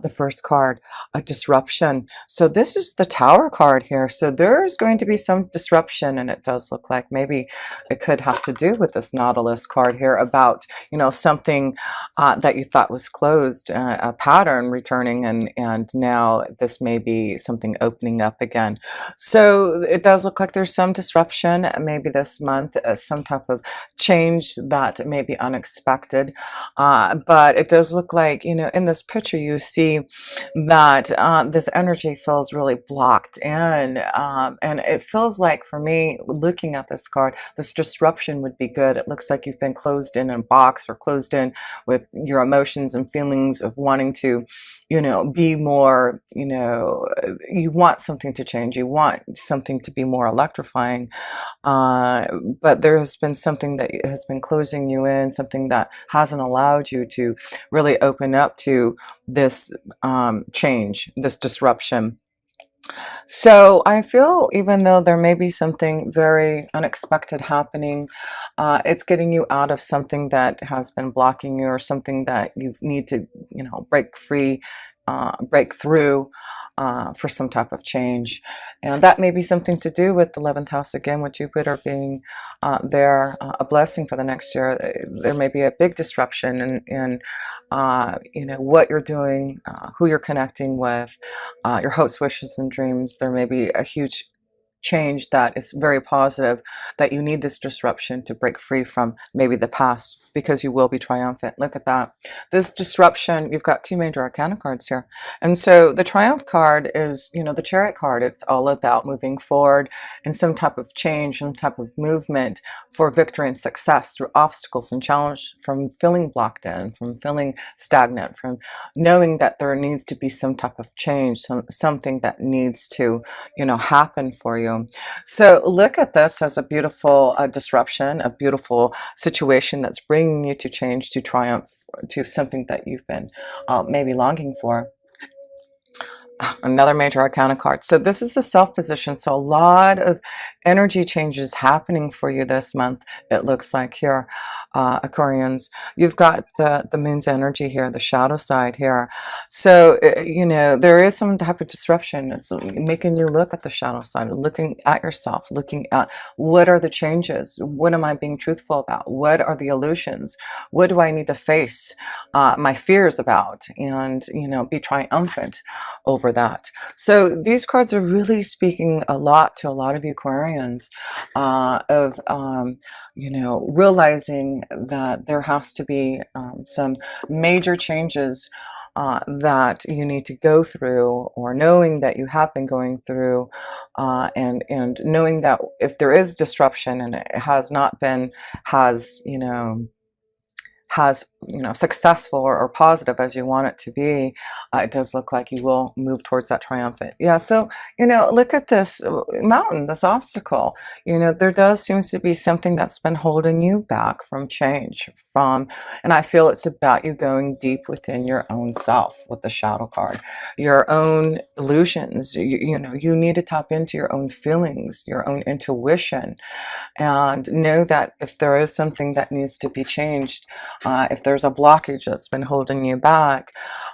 the first card, a disruption. So this is the Tower card here. So there's going to be some disruption, and it does look like maybe it could have to do with this Nautilus card here about, something that you thought was closed, a pattern returning, and now this may be something opening up again. So it does look like there's some disruption maybe this month, some type of change that may be unexpected. But it does look like, in this picture, you see that this energy feels really blocked in. And it feels like, for me, looking at this card, this disruption would be good. It looks like you've been closed in a box or closed in with your emotions and feelings of wanting to, be more, you want something to change. You want something to be more electrifying. But there has been something that has been closing you in, something that hasn't allowed you to really open up to this change, this disruption. So I feel, even though there may be something very unexpected happening, it's getting you out of something that has been blocking you, or something that you need to, break free, break through, for some type of change. And that may be something to do with the 11th house again, with Jupiter being there, a blessing for the next year. There may be a big disruption in what you're doing, who you're connecting with, your hopes, wishes, and dreams. There may be a huge change that is very positive, that you need this disruption to break free from maybe the past, because you will be triumphant. Look at that. This disruption, you've got two major arcana cards here. And so the Triumph card is, the Chariot card. It's all about moving forward in some type of change, some type of movement for victory and success through obstacles and challenge, from feeling blocked in, from feeling stagnant, from knowing that there needs to be some type of change, something that needs to, happen for you. So look at this as a beautiful disruption, a beautiful situation that's bringing you to change, to triumph, to something that you've been maybe longing for. Another major arcana card. So this is the self position. So a lot of energy changes happening for you this month, it looks like here, Aquarians. You've got the moon's energy here, the shadow side here. So, there is some type of disruption. It's making you look at the shadow side, looking at yourself, looking at what are the changes? What am I being truthful about? What are the illusions? What do I need to face my fears about, and, be triumphant over that. So these cards are really speaking a lot to a lot of Aquarians, of realizing that there has to be some major changes that you need to go through, or knowing that you have been going through, and knowing that if there is disruption, and it has not been successful or positive as you want it to be, it does look like you will move towards that triumphant. Yeah, so, look at this mountain, this obstacle. There does seems to be something that's been holding you back from change, and I feel it's about you going deep within your own self with the shadow card, your own illusions. You need to tap into your own feelings, your own intuition, and know that if there is something that needs to be changed, if there's a blockage that's been holding you back,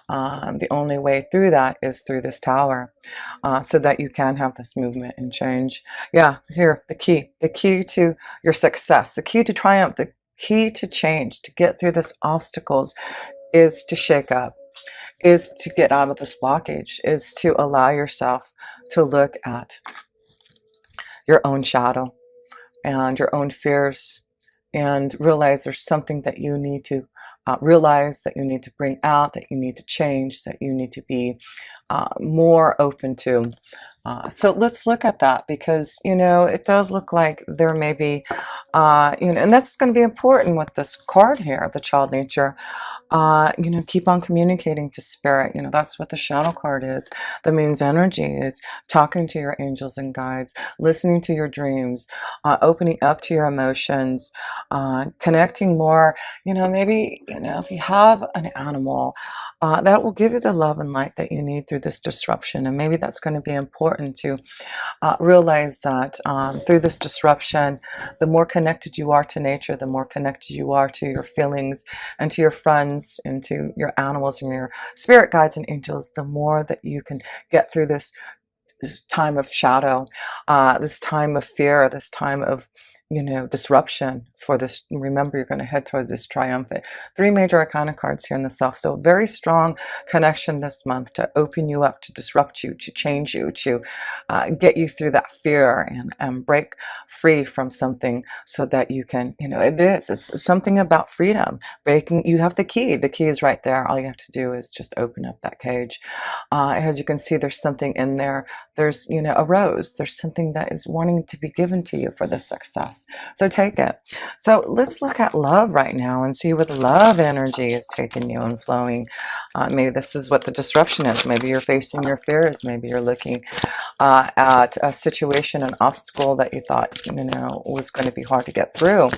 the only way through that is through this Tower, so that you can have this movement and change. Yeah, here, the key to your success, the key to triumph, the key to change, to get through this obstacles, is to shake up, is to get out of this blockage, is to allow yourself to look at your own shadow and your own fears, and realize there's something that you need to realize, that you need to bring out, that you need to change, that you need to be more open to. So let's look at that, because, it does look like there may be, and that's going to be important with this card here, the child nature. Keep on communicating to spirit. That's what the shadow card is. The moon's energy is talking to your angels and guides, listening to your dreams, opening up to your emotions, connecting more. Maybe, if you have an animal, that will give you the love and light that you need through this disruption. And maybe that's going to be important to realize that through this disruption, the more connected you are to nature, the more connected you are to your feelings and to your friends and to your animals and your spirit guides and angels, the more that you can get through this time of shadow, this time of fear, this time of, disruption for this. Remember, you're going to head toward this triumphant. Three major arcana cards here in the self. So very strong connection this month to open you up, to disrupt you, to change you, to get you through that fear and break free from something so that you can, it's something about freedom. Breaking, you have the key. The key is right there. All you have to do is just open up that cage. As you can see, there's something in there. There's, a rose. There's something that is wanting to be given to you for this success. So take it. So let's look at love right now and see where the love energy is taking you and flowing. Maybe this is what the disruption is. Maybe you're facing your fears. Maybe you're looking at a situation, an obstacle that you thought, was going to be hard to get through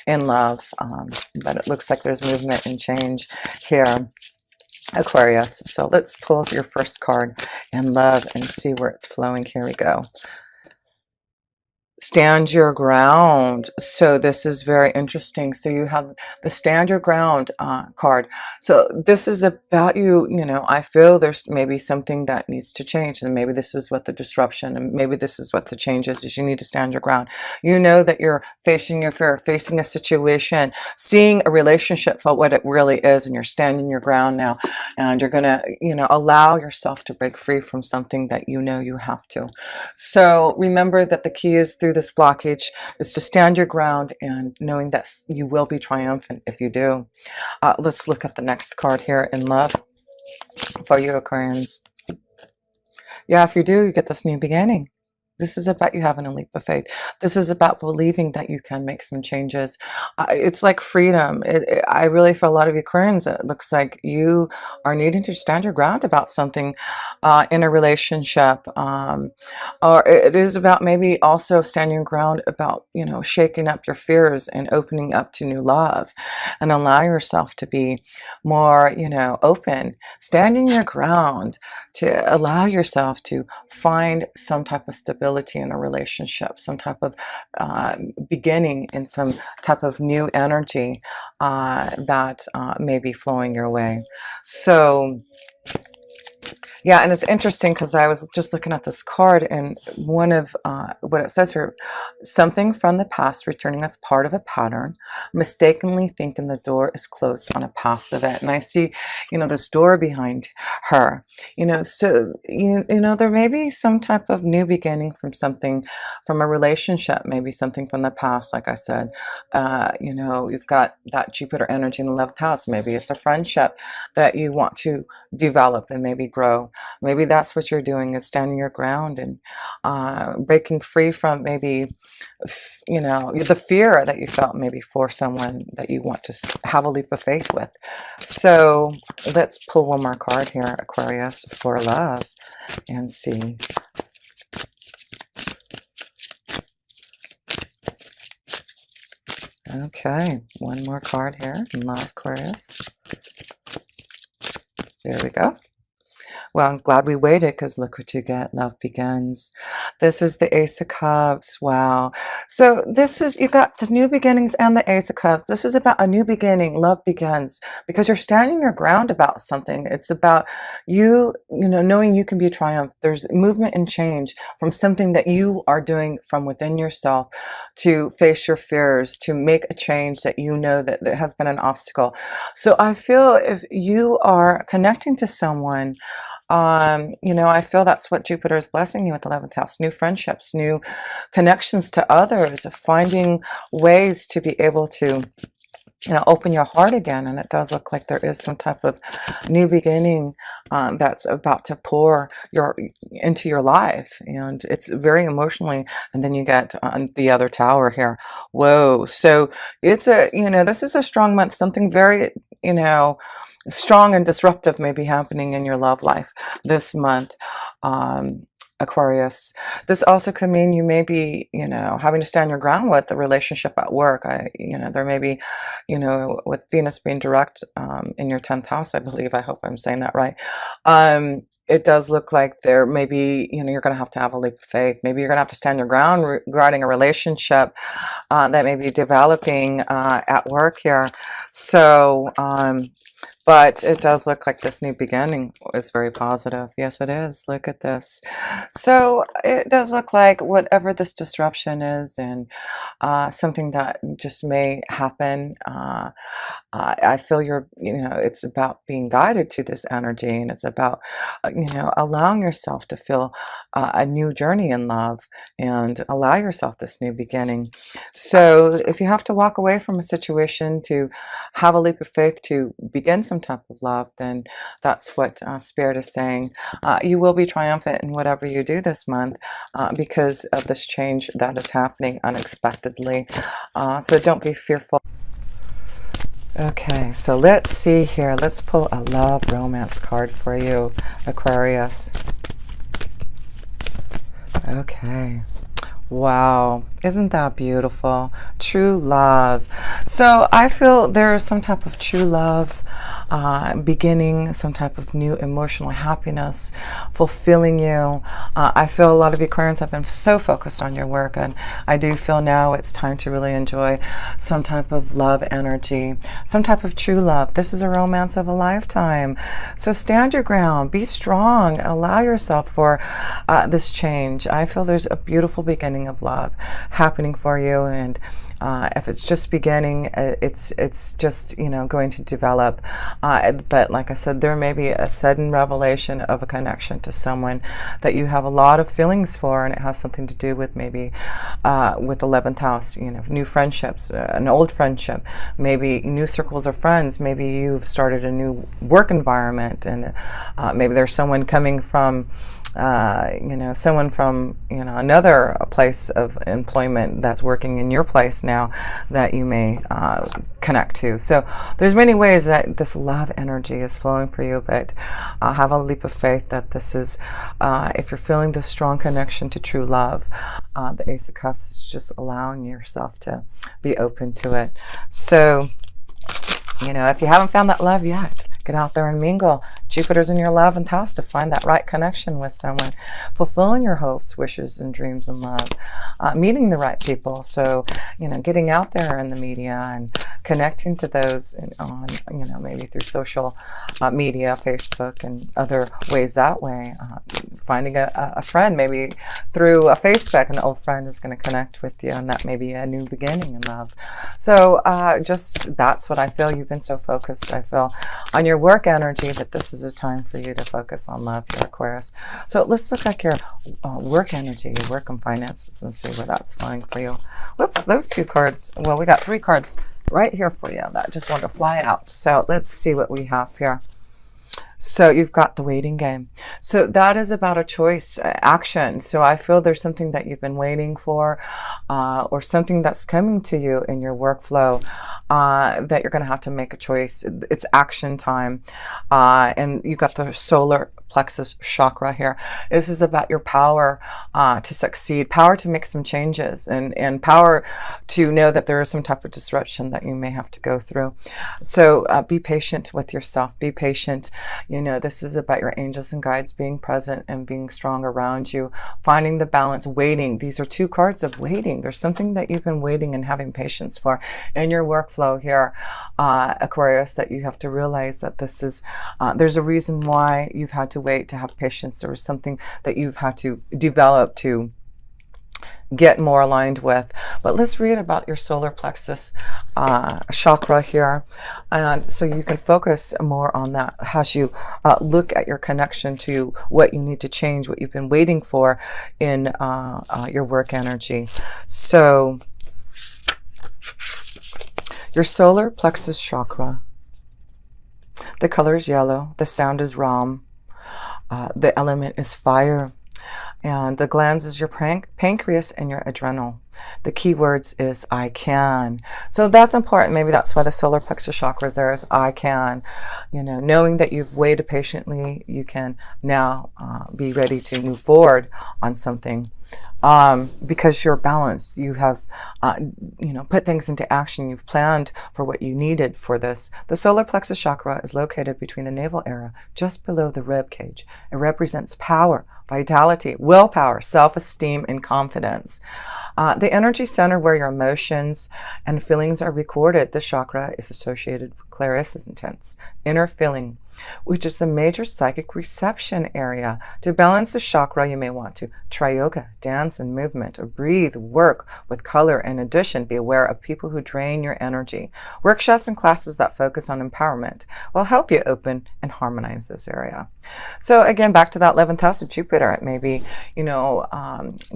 in love. But it looks like there's movement and change here, Aquarius. So let's pull your first card in love and see where it's flowing. Here we go. Stand your ground. So this is very interesting. So you have the stand your ground card. So this is about you, I feel there's maybe something that needs to change, and maybe this is what the disruption, and maybe this is what the change is you need to stand your ground. You know that you're facing your fear, facing a situation, seeing a relationship for what it really is, and you're standing your ground now, and you're gonna, allow yourself to break free from something that you have to. So remember that the key is through this blockage is to stand your ground and knowing that you will be triumphant if you do. Let's look at the next card here in love for you, Aquarians. Yeah, if you do, you get this new beginning. This is about you having a leap of faith. This is about believing that you can make some changes. It's like freedom. I really, for a lot of Aquarians, it looks like you are needing to stand your ground about something in a relationship. Or it is about maybe also standing your ground about, shaking up your fears and opening up to new love and allow yourself to be more, open. Standing your ground to allow yourself to find some type of stability in a relationship, some type of beginning in some type of new energy that may be flowing your way. So yeah, and it's interesting because I was just looking at this card, and one of what it says here, something from the past returning as part of a pattern, mistakenly thinking the door is closed on a past event. And I see, this door behind her, so, there may be some type of new beginning from something, from a relationship, maybe something from the past. Like I said, you've got that Jupiter energy in the 11th house. Maybe it's a friendship that you want to develop and maybe grow. Maybe that's what you're doing, is standing your ground and breaking free from maybe, the fear that you felt maybe for someone that you want to have a leap of faith with. So let's pull one more card here, Aquarius, for love and see. Okay, one more card here in love, Aquarius. There we go. Well, I'm glad we waited, because look what you get. Love begins. This is the Ace of Cups. Wow. So this is, you got the new beginnings and the Ace of Cups. This is about a new beginning. Love begins because you're standing your ground about something. It's about you, knowing you can be triumphed. There's movement and change from something that you are doing from within yourself to face your fears, to make a change that that there has been an obstacle. So I feel if you are connecting to someone, I feel that's what Jupiter is blessing you with, 11th house, new friendships, new connections to others, finding ways to be able to, open your heart again. And it does look like there is some type of new beginning that's about to pour into your life. And it's very emotionally. And then you get the other tower here. Whoa. So it's this is a strong month, something very, strong and disruptive may be happening in your love life this month. Aquarius. This also could mean you may be, you know, having to stand your ground with the relationship at work. You know, there may be, you know, with Venus being direct in your 10th house, I believe. I hope I'm saying that right. It does look like there may be, you know, you're going to have a leap of faith. Maybe you're going to have to stand your ground regarding a relationship that may be developing at work here. So, but it does look like this new beginning is very positive. Yes, it is. Look at this. So it does look like whatever this disruption is, and something that just may happen. I feel you know, it's about being guided to this energy, and it's about, you know, allowing yourself to feel a new journey in love and allow yourself this new beginning. So if you have to walk away from a situation to have a leap of faith to begin some type of love, then that's what Spirit is saying. You will be triumphant in whatever you do this month because of this change that is happening unexpectedly. So don't be fearful. Okay, so let's see here. Let's pull a love romance card for you, Aquarius. Okay. Wow, isn't that beautiful? True love. So I feel there is some type of true love beginning, some type of new emotional happiness fulfilling you. I feel a lot of Aquarians have been so focused on your work, and I do feel now it's time to really enjoy some type of love energy, some type of true love. This is a romance of a lifetime. So stand your ground, be strong, allow yourself for this change. I feel there's a beautiful beginning of love happening for you, and if it's just beginning, it's just, you know, going to develop, but like I said, there may be a sudden revelation of a connection to someone that you have a lot of feelings for, and it has something to do with maybe with 11th house, you know, new friendships, an old friendship, maybe new circles of friends, maybe you've started a new work environment, and maybe there's someone coming from you know, someone from, you know, another place of employment that's working in your place now that you may connect to. So there's many ways that this love energy is flowing for you, but have a leap of faith that this is, if you're feeling this strong connection to true love, the Ace of Cups is just allowing yourself to be open to it. So, you know, if you haven't found that love yet, get out there and mingle. Jupiter's in your 11th house to find that right connection with someone, fulfilling your hopes, wishes, and dreams in love, meeting the right people. So, you know, getting out there in the media and connecting to those on, you know, maybe through social media, Facebook, and other ways that way. Finding a friend, maybe through a Facebook, an old friend is going to connect with you, and that may be a new beginning in love. So just that's what I feel. You've been so focused, I feel, on your work energy, that this is a time for you to focus on love, your Aquarius. So let's look at your work energy, your work and finances, and see where that's flowing for you. Whoops, those two cards. Well, we got 3 cards right here for you that just want to fly out. So let's see what we have here. So you've got the waiting game. So that is about a choice, action. So I feel there's something that you've been waiting for, or something that's coming to you in your workflow that you're going to have to make a choice. It's action time. And you got the solar plexus chakra here. This is about your power to succeed, power to make some changes, and power to know that there is some type of disruption that you may have to go through. So be patient with yourself. Be patient. You know, this is about your angels and guides being present and being strong around you, finding the balance, waiting. These are 2 cards of waiting. There's something that you've been waiting and having patience for in your workflow here, Aquarius, that you have to realize that this is, there's a reason why you've had to wait, to have patience. There was something that you've had to develop to get more aligned with. But let's read about your solar plexus chakra here, and so you can focus more on that as you look at your connection to what you need to change, what you've been waiting for in your work energy. So your solar plexus chakra, the color is yellow, the sound is ram, the element is fire. And the glands is your pancreas and your adrenal. The key words is I can. So that's important. Maybe that's why the solar plexus chakra is there, is I can. You know, knowing that you've waited patiently, you can now be ready to move forward on something. Because you're balanced, you have, put things into action. You've planned for what you needed for this. The solar plexus chakra is located between the navel area, just below the rib cage. It represents power, vitality, willpower, self-esteem, and confidence. The energy center where your emotions and feelings are recorded. The chakra is associated with clairessence, inner feeling, which is the major psychic reception area. To balance the chakra, you may want to try yoga, dance and movement, or breathe, work with color. In addition, be aware of people who drain your energy. Workshops and classes that focus on empowerment will help you open and harmonize this area. So again, back to that 11th house of Jupiter, it may be,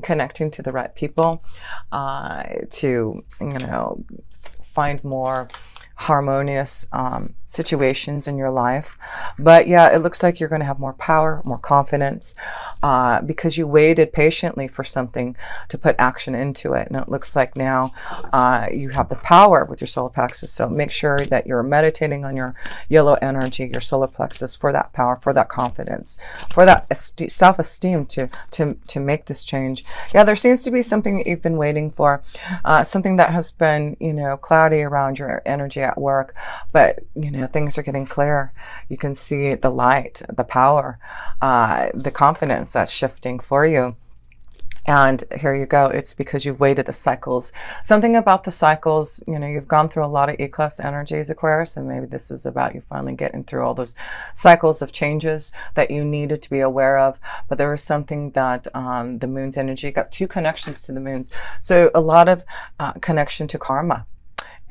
connecting to the right people, to, find more harmonious situations in your life. But yeah, it looks like you're going to have more power, more confidence, because you waited patiently for something to put action into it. And it looks like now you have the power with your solar plexus. So make sure that you're meditating on your yellow energy, your solar plexus, for that power, for that confidence, for that self-esteem to make this change. Yeah, there seems to be something that you've been waiting for, something that has been, cloudy around your energy at work, but things are getting clear. You can see the light, the power, the confidence that's shifting for you. And here you go. It's because you've waited the cycles. Something about the cycles, you've gone through a lot of eclipse energies, Aquarius, and maybe this is about you finally getting through all those cycles of changes that you needed to be aware of. But there was something that the moon's energy, got 2 connections to the moons. So a lot of connection to karma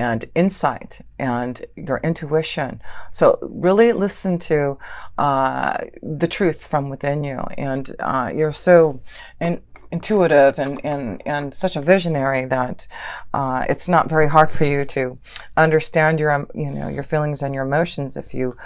and insight and your intuition. So really listen to the truth from within you. And you're so intuitive and such a visionary that it's not very hard for you to understand your your feelings and your emotions if you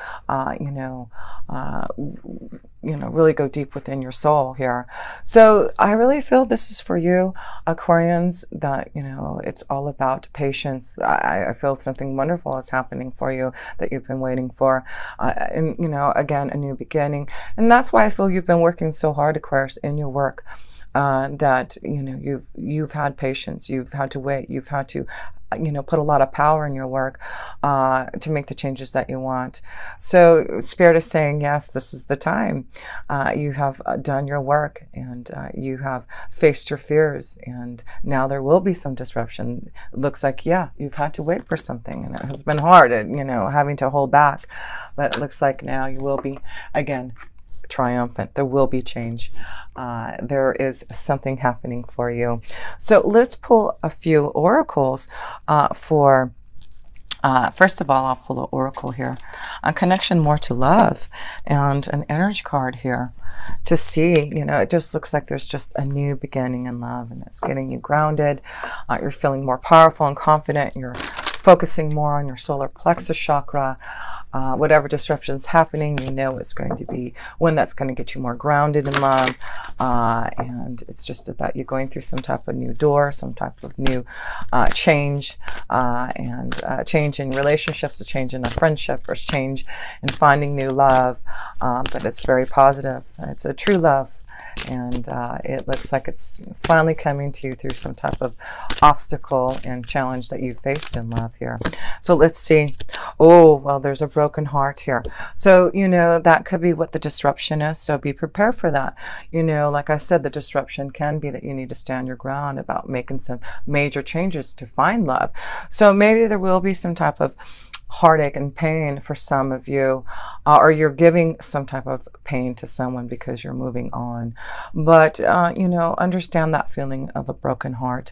really go deep within your soul here. So I really feel this is for you, Aquarians, that it's all about patience. I feel something wonderful is happening for you that you've been waiting for, and again, a new beginning. And that's why I feel you've been working so hard, Aquarius, in your work. That you've had patience, you've had to wait, you've had to put a lot of power in your work to make the changes that you want. So Spirit is saying, yes, this is the time. You have done your work, and you have faced your fears, and now there will be some disruption. It looks like, yeah, you've had to wait for something, and it has been hard, having to hold back, but it looks like now you will be, again, triumphant. There will be change. There is something happening for you. So let's pull a few oracles for first of all, I'll pull an oracle here, a connection more to love, and an energy card here to see, it just looks like there's just a new beginning in love, and it's getting you grounded. You're feeling more powerful and confident. You're focusing more on your solar plexus chakra. Whatever disruption is happening, it's going to be one that's going to get you more grounded in love. And it's just about you going through some type of new door, some type of new change, and change in relationships, a change in a friendship, or change in finding new love. But it's very positive. It's a true love. And it looks like it's finally coming to you through some type of obstacle and challenge that you faced in love here. So let's see. Oh, well, there's a broken heart here. So, that could be what the disruption is. So be prepared for that. Like I said, the disruption can be that you need to stand your ground about making some major changes to find love. So maybe there will be some type of heartache and pain for some of you, or you're giving some type of pain to someone because you're moving on. But, understand that feeling of a broken heart.